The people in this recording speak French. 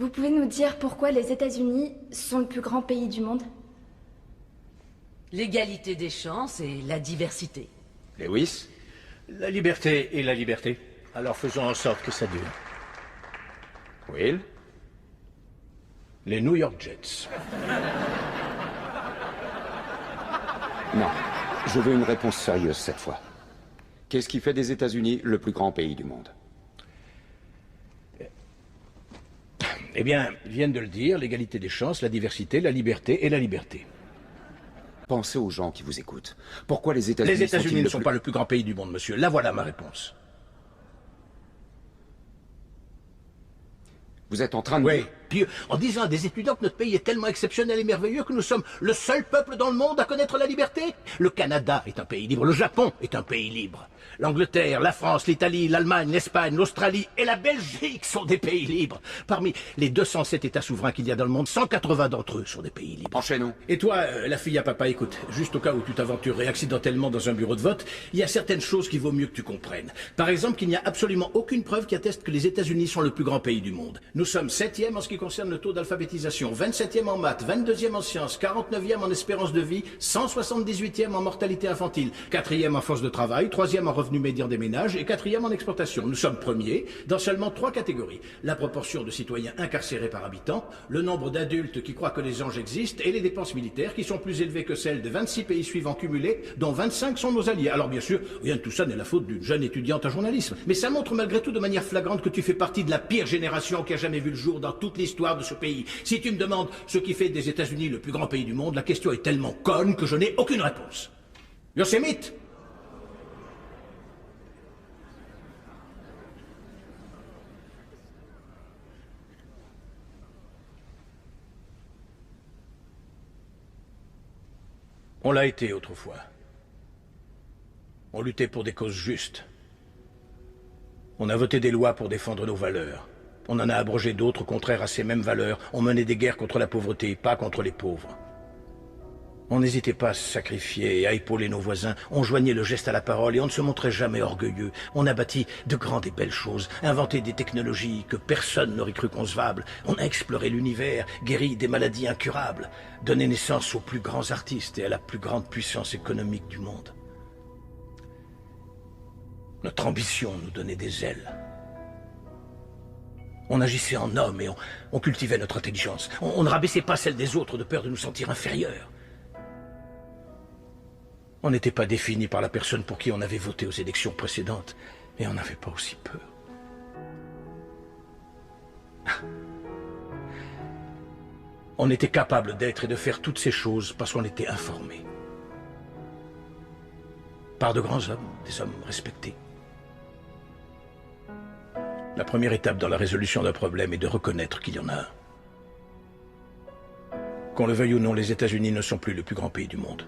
Vous pouvez nous dire pourquoi les États-Unis sont le plus grand pays du monde? L'égalité des chances et la diversité. Lewis? La liberté et la liberté. Alors faisons en sorte que ça dure. Will? Les New York Jets. Non. Je veux une réponse sérieuse cette fois. Qu'est-ce qui fait des États-Unis le plus grand pays du monde? Eh bien, ils viennent de le dire, l'égalité des chances, la diversité, la liberté et la liberté. Pensez aux gens qui vous écoutent. Pourquoi les États-Unis Les États-Unis sont-ils ne le sont plus... pas le plus grand pays du monde, monsieur. Là voilà ma réponse. Vous êtes en train de... Oui. Puis en disant à des étudiants que notre pays est tellement exceptionnel et merveilleux que nous sommes le seul peuple dans le monde à connaître la liberté. Le Canada est un pays libre, le Japon est un pays libre. L'Angleterre, la France, l'Italie, l'Allemagne, l'Espagne, l'Australie et la Belgique sont des pays libres. Parmi les 207 États souverains qu'il y a dans le monde, 180 d'entre eux sont des pays libres. Enchaînons. Et toi, la fille à papa, écoute, juste au cas où tu t'aventurerais accidentellement dans un bureau de vote, il y a certaines choses qu'il vaut mieux que tu comprennes. Par exemple, qu'il n'y a absolument aucune preuve qui atteste que les États-Unis sont le plus grand pays du monde. Nous sommes 7e en ce qui concerne le taux d'alphabétisation, 27e en maths, 22e en sciences, 49e en espérance de vie, 178e en mortalité infantile, 4e en force de travail, 3e en revenu médian des ménages et 4e en exportation. Nous sommes premiers dans seulement 3 catégories. La proportion de citoyens incarcérés par habitant, le nombre d'adultes qui croient que les anges existent et les dépenses militaires qui sont plus élevées que celles des 26 pays suivants cumulés, dont 25 sont nos alliés. Alors bien sûr, rien de tout ça n'est la faute d'une jeune étudiante en journalisme. Mais ça montre malgré tout de manière flagrante que tu fais partie de la pire génération qui a jamais vu le jour dans toute l'histoire de ce pays. Si tu me demandes ce qui fait des États-Unis le plus grand pays du monde, la question est tellement conne que je n'ai aucune réponse. Yosemite. On l'a été autrefois. On luttait pour des causes justes. On a voté des lois pour défendre nos valeurs. On en a abrogé d'autres contraires à ces mêmes valeurs. On menait des guerres contre la pauvreté, pas contre les pauvres. On n'hésitait pas à se sacrifier et à épauler nos voisins. On joignait le geste à la parole et on ne se montrait jamais orgueilleux. On a bâti de grandes et belles choses, inventé des technologies que personne n'aurait cru concevables. On a exploré l'univers, guéri des maladies incurables, donné naissance aux plus grands artistes et à la plus grande puissance économique du monde. Notre ambition nous donnait des ailes. On agissait en homme et on cultivait notre intelligence. On ne rabaissait pas celle des autres de peur de nous sentir inférieurs. On n'était pas défini par la personne pour qui on avait voté aux élections précédentes, et on n'avait pas aussi peur. On était capable d'être et de faire toutes ces choses parce qu'on était informés. Par de grands hommes, des hommes respectés. La première étape dans la résolution d'un problème est de reconnaître qu'il y en a un. Qu'on le veuille ou non, les États-Unis ne sont plus le plus grand pays du monde.